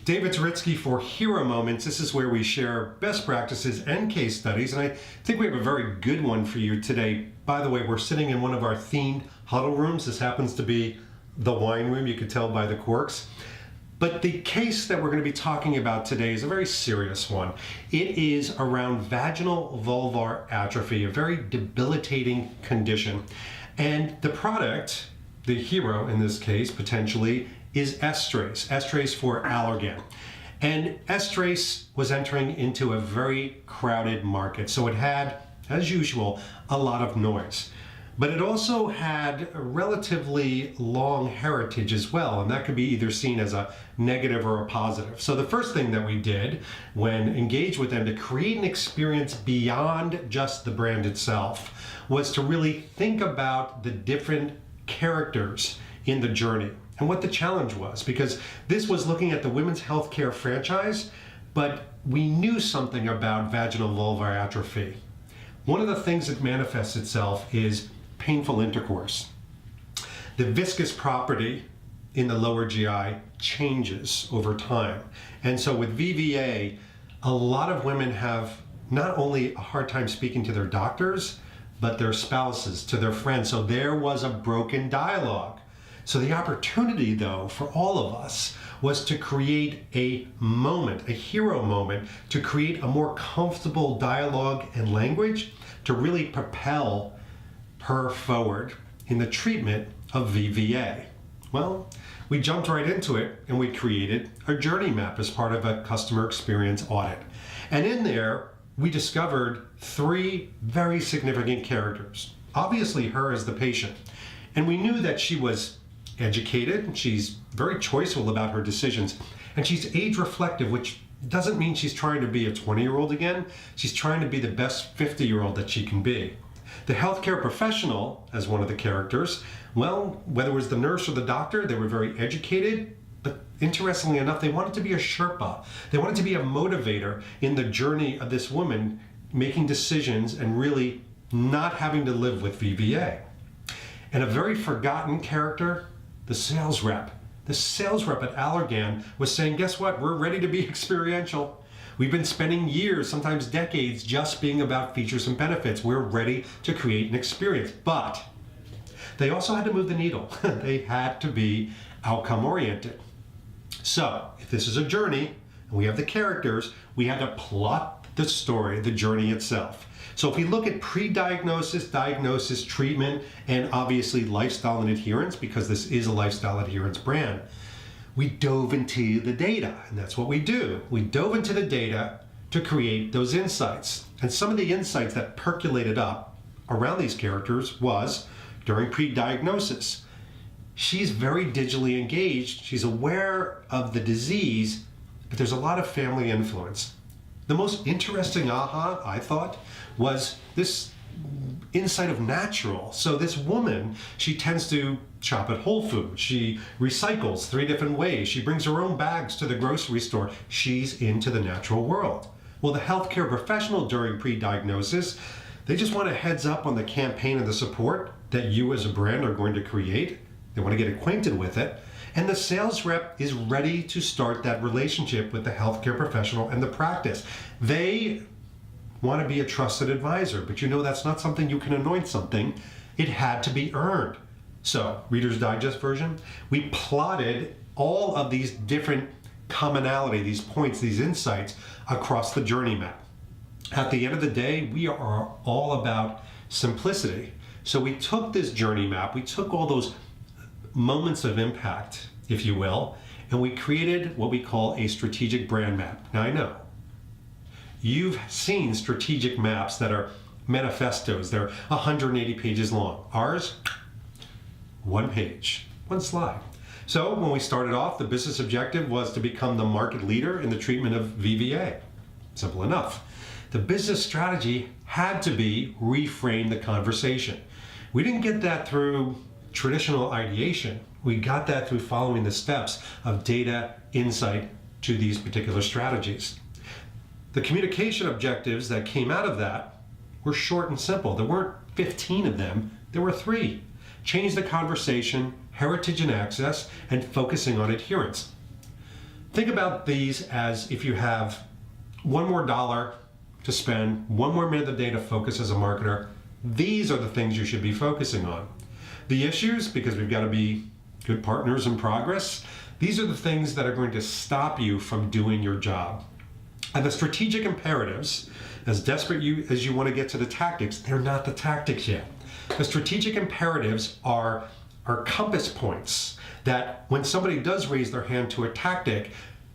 David Dzaritsky for Hero Moments. This is where we share best practices and case studies, and I think we have a very good one for you today. By the way, we're sitting in one of our themed huddle rooms. This happens to be the wine room, you can tell by the corks. But the case that we're going to be talking about today is a very serious one. It is around vaginal vulvar atrophy, a very debilitating condition. And the product, the hero in this case, potentially, is Estrace. Estrace for Allergan. And Estrace was entering into a very crowded market. So it had, as usual, a lot of noise. But it also had a relatively long heritage as well, and that could be either seen as a negative or a positive. So the first thing that we did when engaged with them to create an experience beyond just the brand itself was to really think about the different characters in the journey and what the challenge was, because this was looking at the women's healthcare franchise, but we knew something about vaginal vulvar atrophy. One of the things that manifests itself is painful intercourse. The viscous property in the lower GI changes over time. And so with VVA, a lot of women have not only a hard time speaking to their doctors, but their spouses, to their friends. So there was a broken dialogue. So the opportunity, though, for all of us was to create a moment, a hero moment, to create a more comfortable dialogue and language to really propel her forward in the treatment of VVA. Well, we jumped right into it and we created a journey map as part of a customer experience audit. And in there, we discovered 3 very significant characters. Obviously, her as the patient. And we knew that she was educated, she's very choiceful about her decisions, and she's age reflective, which doesn't mean she's trying to be a 20-year-old again. She's trying to be the best 50-year-old that she can be. The healthcare professional, as one of the characters, well, whether it was the nurse or the doctor, they were very educated, but interestingly enough, they wanted to be a Sherpa. They wanted to be a motivator in the journey of this woman making decisions and really not having to live with VVA. And a very forgotten character, the sales rep. The sales rep at Allergan was saying, guess what? We're ready to be experiential. We've been spending years, sometimes decades, just being about features and benefits. We're ready to create an experience. But they also had to move the needle. They had to be outcome oriented. So if this is a journey and we have the characters, we had to plot the story, the journey itself. So if we look at pre-diagnosis, diagnosis, treatment, and obviously lifestyle and adherence, because this is a lifestyle adherence brand, we dove into the data, and that's what we do. We dove into the data to create those insights. And some of the insights that percolated up around these characters was during pre-diagnosis. She's very digitally engaged. She's aware of the disease, but there's a lot of family influence. The most interesting aha, I thought, was this insight of natural. So this woman, she tends to shop at Whole Foods. She recycles 3 different ways. She brings her own bags to the grocery store. She's into the natural world. Well, the healthcare professional during pre-diagnosis, they just want a heads up on the campaign and the support that you as a brand are going to create. They want to get acquainted with it. And the sales rep is ready to start that relationship with the healthcare professional and the practice. They want to be a trusted advisor, but you know that's not something you can anoint something. It had to be earned. So, Reader's Digest version, we plotted all of these different commonality, these points, these insights across the journey map. At the end of the day, we are all about simplicity. So we took this journey map, we took all those moments of impact, if you will, and we created what we call a strategic brand map. Now I know you've seen strategic maps that are manifestos. They're 180 pages long. Ours, 1 page, 1 slide. So when we started off, the business objective was to become the market leader in the treatment of VVA. Simple enough. The business strategy had to be reframe the conversation. We didn't get that through traditional ideation. We got that through following the steps of data insight to these particular strategies. The communication objectives that came out of that were short and simple. There weren't 15 of them, there were 3. Change the conversation, heritage and access, and focusing on adherence. Think about these as if you have one more dollar to spend, one more minute of the day to focus as a marketer. These are the things you should be focusing on. The issues, because we've got to be good partners in progress, these are the things that are going to stop you from doing your job. And the strategic imperatives, as desperate as you want to get to the tactics, they're not the tactics yet. The strategic imperatives are compass points that when somebody does raise their hand to a tactic,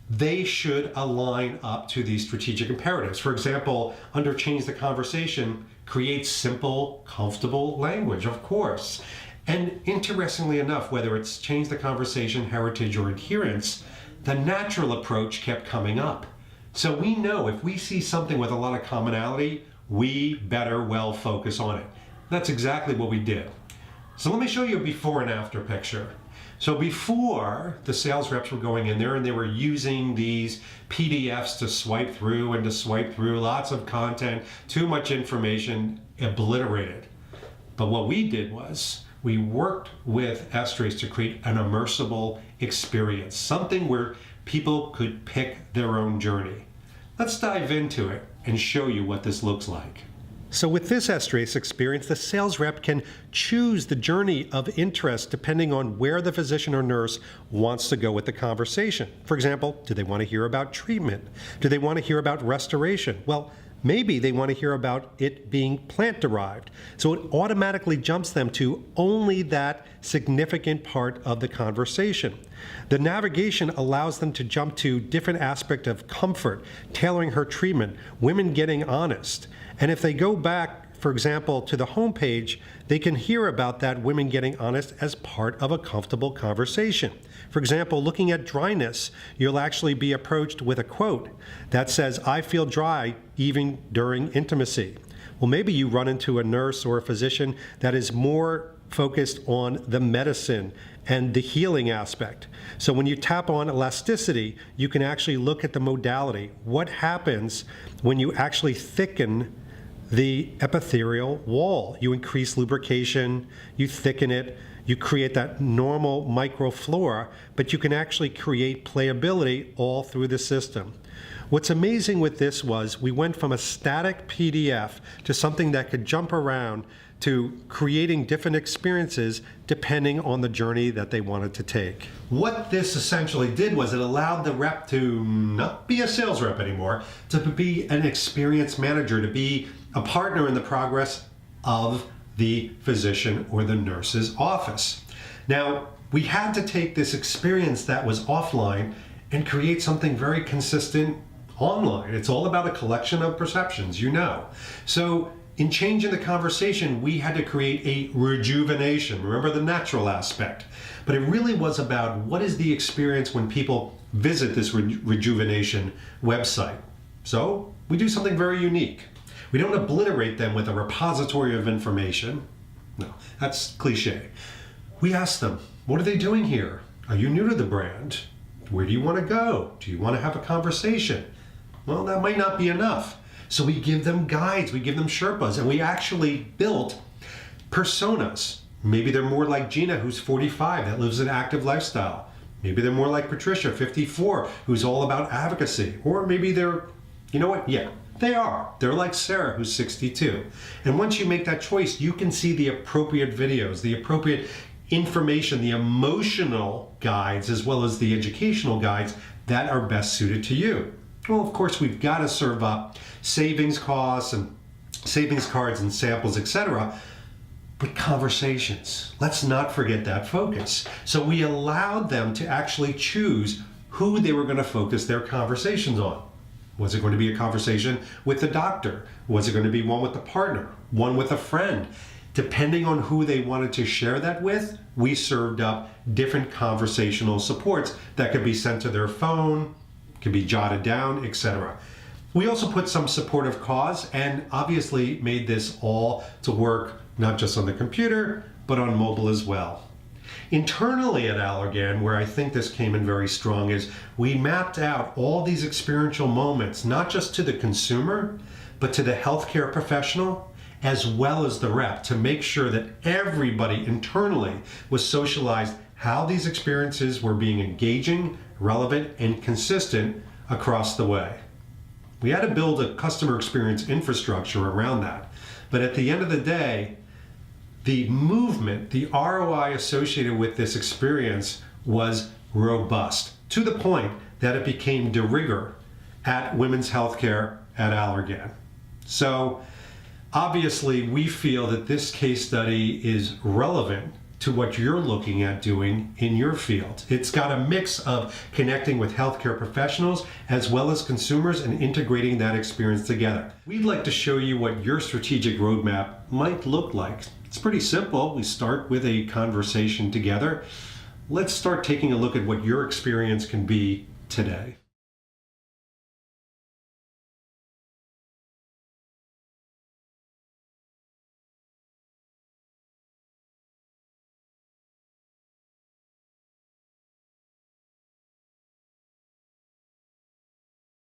they should align up to these strategic imperatives. For example, under change the conversation, create simple, comfortable language, of course. And interestingly enough, whether it's change the conversation, heritage, or adherence, the natural approach kept coming up. So we know if we see something with a lot of commonality, we better well focus on it. That's exactly what we did. So let me show you a before and after picture. So before, the sales reps were going in there and they were using these PDFs to swipe through and to swipe through, lots of content, too much information, obliterated. But what we did was we worked with Estrace to create an immersive experience, something where people could pick their own journey. Let's dive into it and show you what this looks like. So with this Estrace experience, the sales rep can choose the journey of interest depending on where the physician or nurse wants to go with the conversation. For example, do they want to hear about treatment? Do they want to hear about restoration? Well, maybe they want to hear about it being plant-derived. So it automatically jumps them to only that significant part of the conversation. The navigation allows them to jump to different aspects of comfort, tailoring her treatment, women getting honest. And if they go back, for example, to the homepage, they can hear about that women getting honest as part of a comfortable conversation. For example, looking at dryness, you'll actually be approached with a quote that says, "I feel dry even during intimacy." Well, maybe you run into a nurse or a physician that is more focused on the medicine and the healing aspect. So when you tap on elasticity, you can actually look at the modality. What happens when you actually thicken the epithelial wall? You increase lubrication, you thicken it, you create that normal microflora, but you can actually create playability all through the system. What's amazing with this was we went from a static PDF to something that could jump around to creating different experiences depending on the journey that they wanted to take. What this essentially did was it allowed the rep to not be a sales rep anymore, to be an experience manager, to be a partner in the progress of the physician or the nurse's office. Now, we had to take this experience that was offline and create something very consistent online. It's all about a collection of perceptions, you know. So in changing the conversation, we had to create a rejuvenation. Remember the natural aspect. But it really was about what is the experience when people visit this rejuvenation website. So we do something very unique. We don't obliterate them with a repository of information. No, that's cliche. We ask them, what are they doing here? Are you new to the brand? Where do you want to go? Do you want to have a conversation? Well, that might not be enough. So we give them guides, we give them Sherpas, and we actually built personas. Maybe they're more like Gina, who's 45, that lives an active lifestyle. Maybe they're more like Patricia, 54, who's all about advocacy. Or maybe they're, you know what? Yeah, they are. They're like Sarah, who's 62. And once you make that choice, you can see the appropriate videos, the appropriate information, the emotional guides, as well as the educational guides that are best suited to you. Well, of course, we've got to serve up savings costs and savings cards and samples, etc. But conversations, let's not forget that focus. So we allowed them to actually choose who they were going to focus their conversations on. Was it going to be a conversation with the doctor? Was it going to be one with the partner? One with a friend? Depending on who they wanted to share that with, we served up different conversational supports that could be sent to their phone, can be jotted down, etc. We also put some supportive cause and obviously made this all to work not just on the computer, but on mobile as well. Internally at Allergan, where I think this came in very strong, is we mapped out all these experiential moments, not just to the consumer, but to the healthcare professional, as well as the rep, to make sure that everybody internally was socialized how these experiences were being engaging, relevant, and consistent across the way. We had to build a customer experience infrastructure around that. But at the end of the day, the movement, the ROI associated with this experience was robust, to the point that it became de rigueur at women's healthcare at Allergan. So obviously we feel that this case study is relevant to what you're looking at doing in your field. It's got a mix of connecting with healthcare professionals as well as consumers and integrating that experience together. We'd like to show you what your strategic roadmap might look like. It's pretty simple. We start with a conversation together. Let's start taking a look at what your experience can be today.